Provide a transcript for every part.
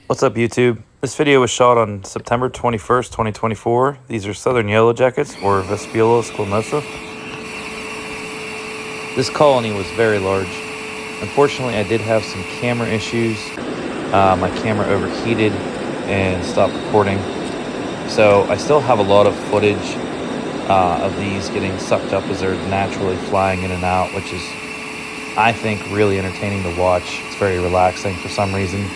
What's up, YouTube? This video was shot on September 21st, 2024. These are Southern Yellowjackets, or Vespula Squamosa. This colony was very large. Unfortunately, I did have some camera issues. My camera overheated and stopped recording. So I still have a lot of footage of these getting sucked up as they're naturally flying in and out, which is, I think, really entertaining to watch. It's very relaxing for some reason.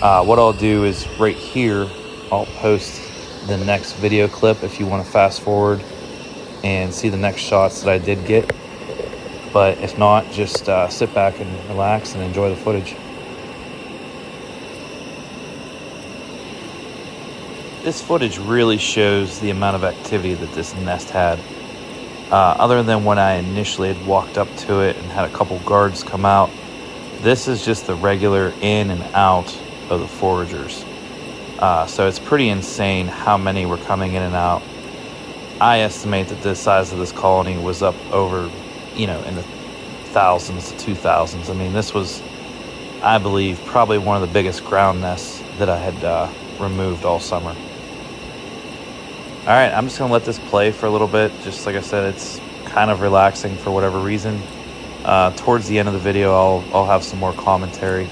What I'll do is right here, I'll post the next video clip if you want to fast forward and see the next shots that I did get. But if not, just sit back and relax and enjoy the footage. This footage really shows the amount of activity that this nest had. Other than when I initially had walked up to it and had a couple guards come out, this is just the regular in and out of the foragers. So it's pretty insane how many were coming in and out. I estimate that the size of this colony was up over, in the thousands to 2000s. I mean, this was, I believe, probably one of the biggest ground nests that I had removed all summer. All right, I'm just gonna let this play for a little bit. Just like I said, it's kind of relaxing for whatever reason. Towards the end of the video, I'll have some more commentary.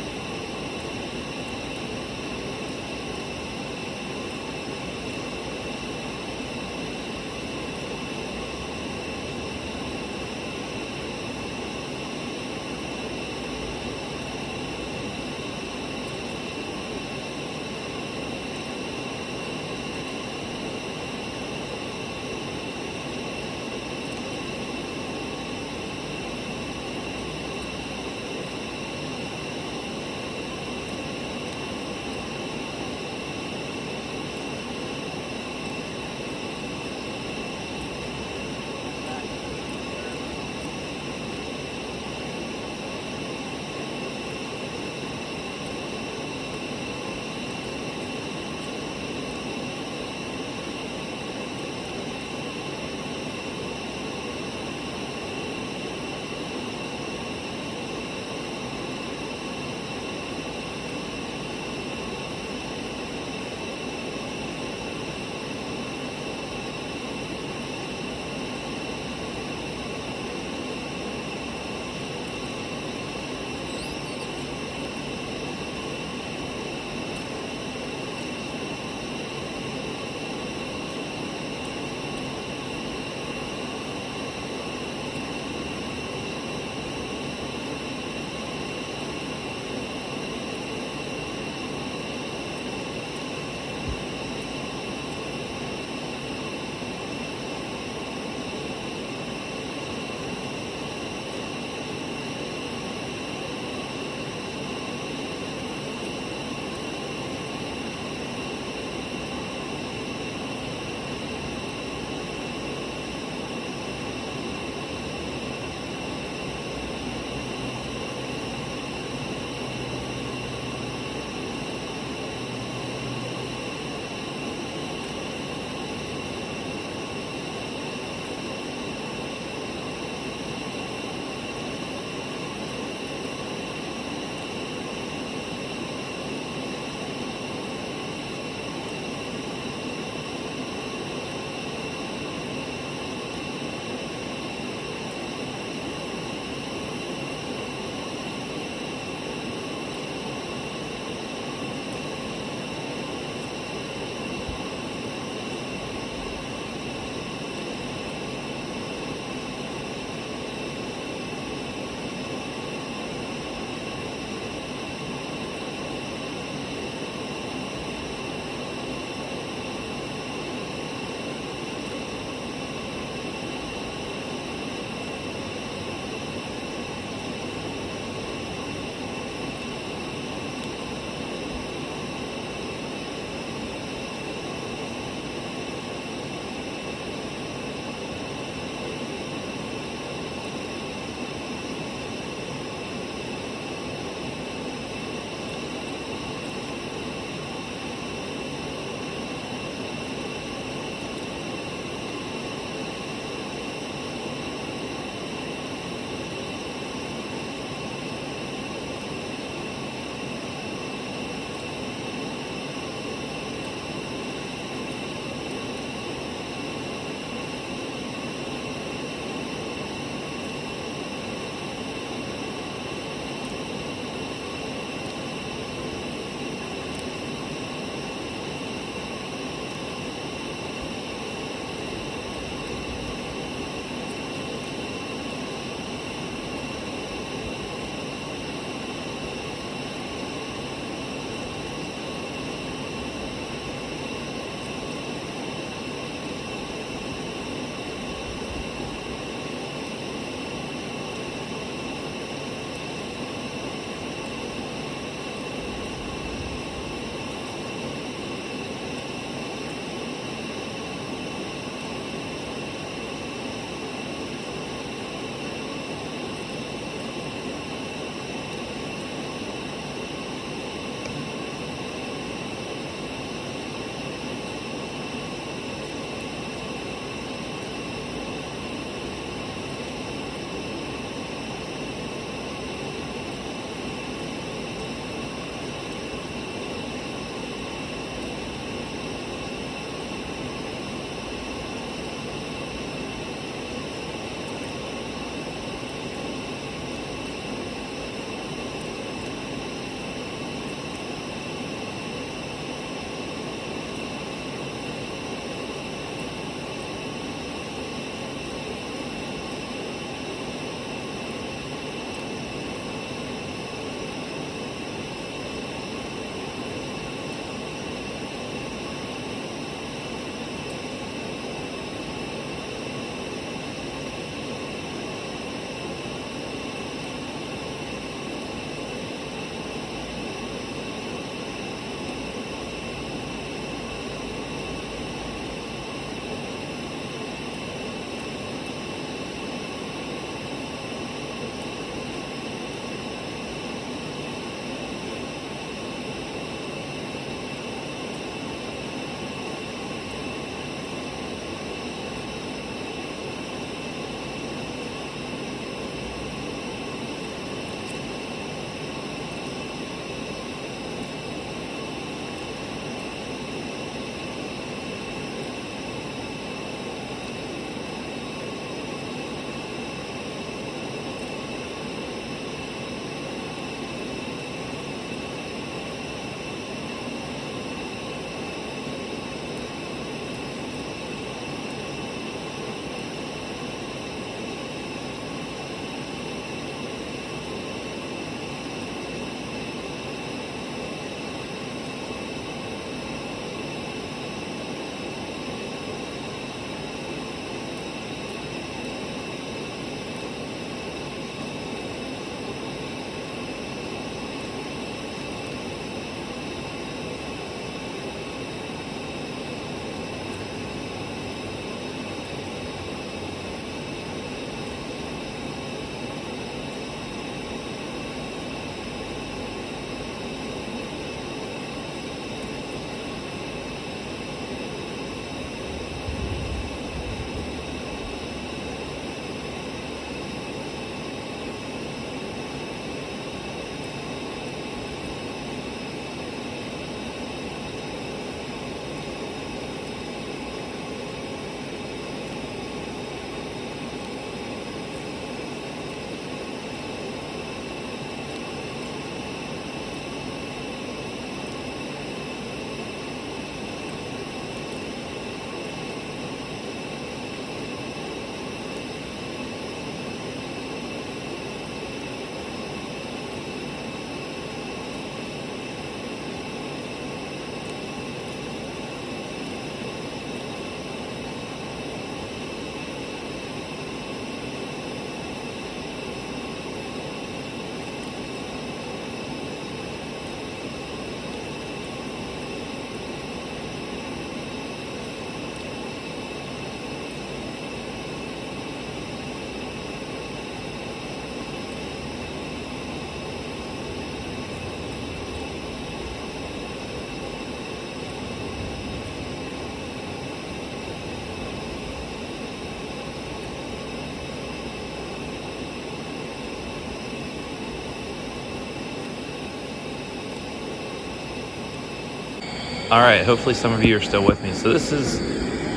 All right, hopefully some of you are still with me. So this is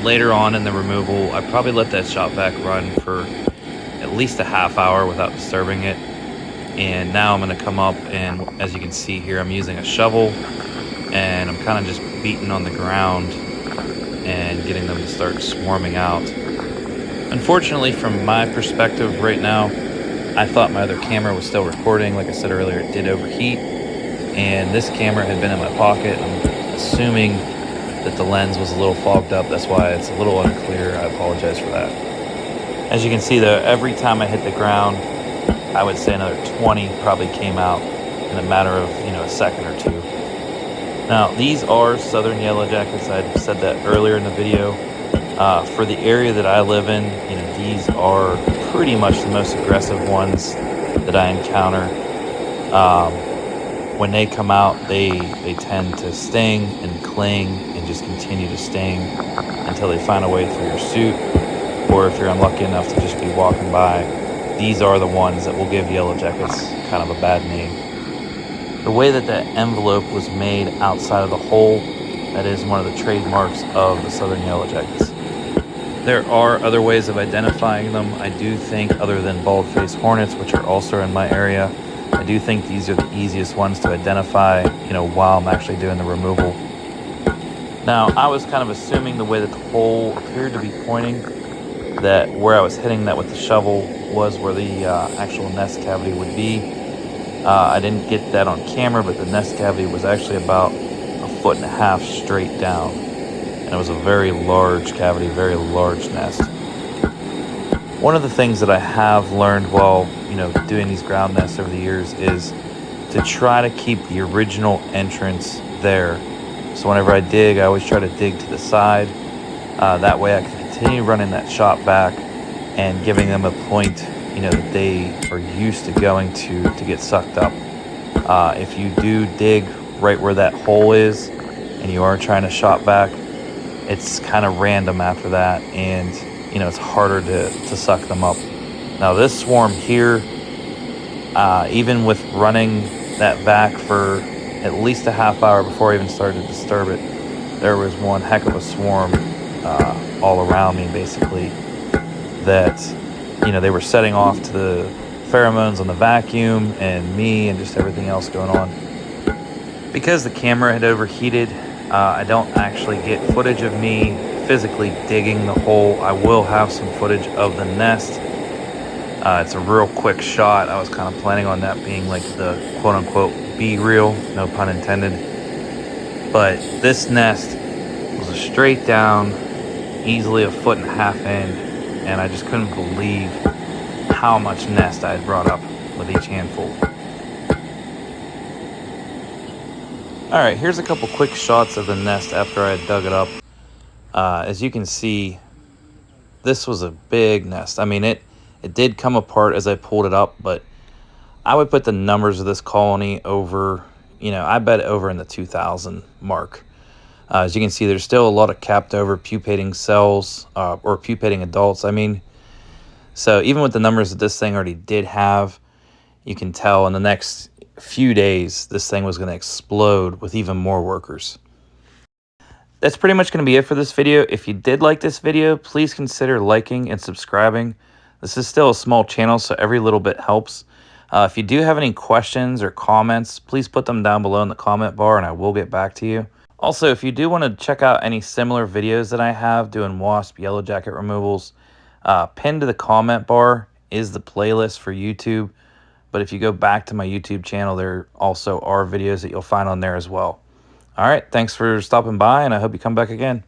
later on in the removal. I probably let that shop vac run for at least a half hour without disturbing it. And now I'm gonna come up, and as you can see here, I'm using a shovel, and I'm kind of just beating on the ground and getting them to start swarming out. Unfortunately, from my perspective right now, I thought my other camera was still recording. Like I said earlier, it did overheat, and this camera had been in my pocket. I'm assuming that the lens was a little fogged up. That's why it's a little unclear. I apologize for that. As you can see though, every time I hit the ground, I would say another 20 probably came out in a matter of, a second or two. Now, these are Southern Yellowjackets. I said that earlier in the video. For the area that I live in, these are pretty much the most aggressive ones that I encounter. When they come out, they tend to sting and cling and just continue to sting until they find a way through your suit, or if you're unlucky enough to just be walking by, these are the ones that will give Yellowjackets kind of a bad name. The way that that envelope was made outside of the hole, that is one of the trademarks of the Southern Yellowjackets. There are other ways of identifying them. I do think, other than bald-faced hornets, which are also in my area, I do think these are the easiest ones to identify, while I'm actually doing the removal. Now, I was kind of assuming the way that the hole appeared to be pointing, that where I was hitting that with the shovel was where the actual nest cavity would be. I didn't get that on camera, but the nest cavity was actually about 1.5 feet straight down. And it was a very large cavity, very large nest. One of the things that I have learned while, doing these ground nests over the years is to try to keep the original entrance there. So whenever I dig, I always try to dig to the side. That way I can continue running that shop vac and giving them a point, that they are used to going to get sucked up. If you do dig right where that hole is and you are trying to shop vac, it's kind of random after that, and it's harder to suck them up. Now this swarm here, even with running that vac for at least a half hour before I even started to disturb it, there was one heck of a swarm all around me, basically, that they were setting off to the pheromones on the vacuum and me and just everything else going on. Because the camera had overheated, I don't actually get footage of me physically digging the hole. I will have some footage of the nest. It's a real quick shot. I was kind of planning on that being like the quote-unquote B-reel, no pun intended. But this nest was a straight down, easily 1.5 feet in, and I just couldn't believe how much nest I had brought up with each handful. Alright, here's a couple quick shots of the nest after I had dug it up. As you can see, this was a big nest. I mean, it did come apart as I pulled it up, but I would put the numbers of this colony over, I bet over in the 2,000 mark. As you can see, there's still a lot of capped over pupating cells, or pupating adults, So even with the numbers that this thing already did have, you can tell in the next few days, this thing was going to explode with even more workers. That's pretty much going to be it for this video. If you did like this video, please consider liking and subscribing. This is still a small channel, so every little bit helps. If you do have any questions or comments, please put them down below in the comment bar and I will get back to you. Also, if you do want to check out any similar videos that I have doing wasp yellowjacket removals, pinned to the comment bar is the playlist for YouTube. But if you go back to my YouTube channel, there also are videos that you'll find on there as well. All right, thanks for stopping by, and I hope you come back again.